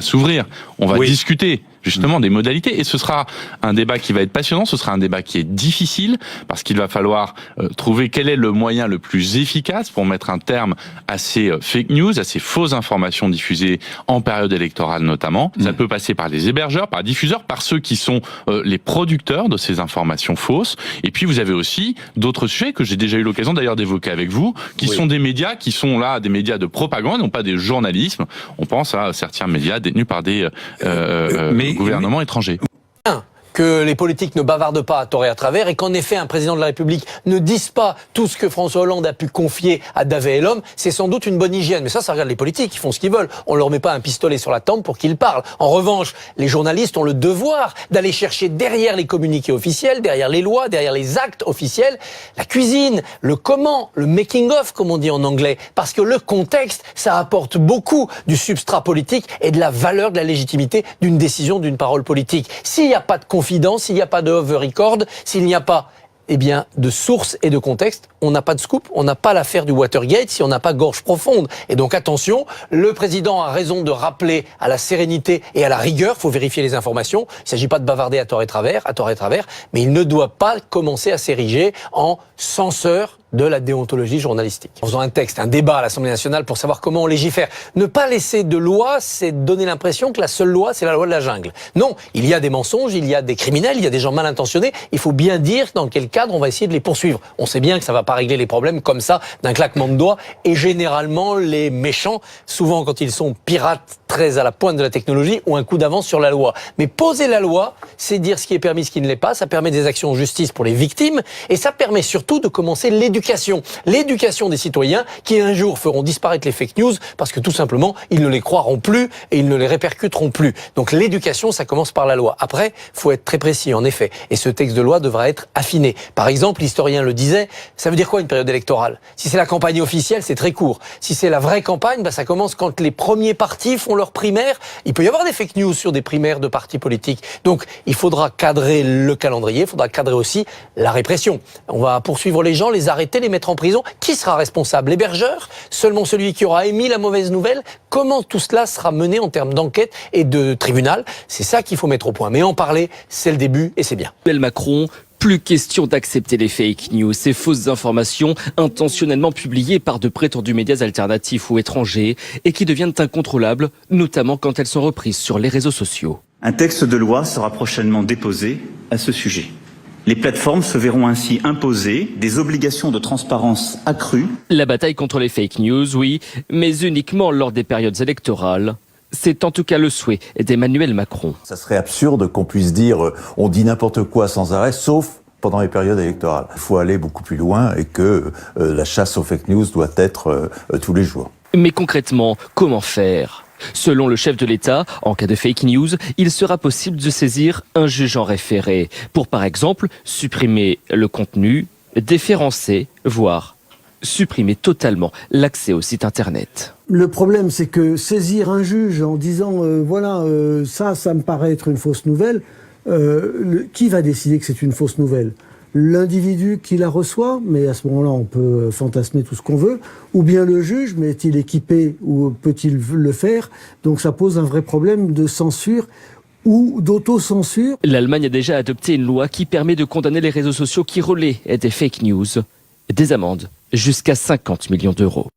s'ouvrir. On va discuter justement des modalités et ce sera un débat qui va être passionnant, ce sera un débat qui est difficile parce qu'il va falloir trouver quel est le moyen le plus efficace pour mettre un terme à ces fake news, à ces fausses informations diffusées en période électorale notamment. Ça peut passer par les hébergeurs, par les diffuseurs, par ceux qui sont les producteurs de ces informations fausses. Et puis vous avez aussi d'autres sujets que j'ai déjà eu l'occasion d'ailleurs d'évoquer avec vous, qui sont des médias qui sont là, des médias de propagande, non pas des journalismes. On pense à certains médias détenus par des gouvernements étrangers. Que les politiques ne bavardent pas à tort et à travers et qu'en effet un président de la République ne dise pas tout ce que François Hollande a pu confier à Davé et l'homme, c'est sans doute une bonne hygiène. Mais ça regarde les politiques, ils font ce qu'ils veulent. On leur met pas un pistolet sur la tempe pour qu'ils parlent. En revanche, les journalistes ont le devoir d'aller chercher derrière les communiqués officiels, derrière les lois, derrière les actes officiels, la cuisine, le comment, le making of comme on dit en anglais. Parce que le contexte, ça apporte beaucoup du substrat politique et de la valeur, de la légitimité d'une décision, d'une parole politique. S'il n'y a pas de confidence, s'il n'y a pas de off the record, s'il n'y a pas de source et de contexte, on n'a pas de scoop, on n'a pas l'affaire du Watergate si on n'a pas gorge profonde. Et donc attention, le président a raison de rappeler à la sérénité et à la rigueur, il faut vérifier les informations, il ne s'agit pas de bavarder à tort et travers, mais il ne doit pas commencer à s'ériger en censeur de la déontologie journalistique. En faisant un texte, un débat à l'Assemblée nationale pour savoir comment on légifère. Ne pas laisser de loi, c'est donner l'impression que la seule loi, c'est la loi de la jungle. Non, il y a des mensonges, il y a des criminels, il y a des gens mal intentionnés. Il faut bien dire dans quel cadre on va essayer de les poursuivre. On sait bien que ça ne va pas régler les problèmes comme ça, d'un claquement de doigts. Et généralement, les méchants, souvent quand ils sont pirates très à la pointe de la technologie, ont un coup d'avance sur la loi. Mais poser la loi, c'est dire ce qui est permis, ce qui ne l'est pas. Ça permet des actions en justice pour les victimes. Et ça permet surtout de commencer l'éducation des citoyens qui un jour feront disparaître les fake news parce que tout simplement ils ne les croiront plus et ils ne les répercuteront plus. Donc l'éducation, ça commence par la loi. Après, faut être très précis en effet. Et ce texte de loi devra être affiné. Par exemple, l'historien le disait, ça veut dire quoi une période électorale? Si c'est la campagne officielle, c'est très court. Si c'est la vraie campagne, ça commence quand les premiers partis font leur primaire. Il peut y avoir des fake news sur des primaires de partis politiques. Donc il faudra cadrer le calendrier, il faudra cadrer aussi la répression. On va poursuivre les gens, les arrêter, les mettre en prison. Qui sera responsable? L'hébergeur? Seulement celui qui aura émis la mauvaise nouvelle? Comment tout cela sera mené en termes d'enquête et de tribunal? C'est ça qu'il faut mettre au point. Mais en parler, c'est le début et c'est bien. Macron, plus question d'accepter les fake news, ces fausses informations intentionnellement publiées par de prétendus médias alternatifs ou étrangers et qui deviennent incontrôlables, notamment quand elles sont reprises sur les réseaux sociaux. Un texte de loi sera prochainement déposé à ce sujet. Les plateformes se verront ainsi imposer des obligations de transparence accrues. La bataille contre les fake news, oui, mais uniquement lors des périodes électorales. C'est en tout cas le souhait d'Emmanuel Macron. Ça serait absurde qu'on puisse dire on dit n'importe quoi sans arrêt, sauf pendant les périodes électorales. Il faut aller beaucoup plus loin et que la chasse aux fake news doit être tous les jours. Mais concrètement, comment faire ? Selon le chef de l'État, en cas de fake news, il sera possible de saisir un juge en référé pour, par exemple, supprimer le contenu, déférencer, voire supprimer totalement l'accès au site internet. Le problème, c'est que saisir un juge en disant ça me paraît être une fausse nouvelle, qui va décider que c'est une fausse nouvelle ? L'individu qui la reçoit, mais à ce moment-là, on peut fantasmer tout ce qu'on veut, ou bien le juge, mais est-il équipé ou peut-il le faire? Donc ça pose un vrai problème de censure ou d'autocensure. L'Allemagne a déjà adopté une loi qui permet de condamner les réseaux sociaux qui relaient des fake news. Des amendes jusqu'à 50 millions d'euros.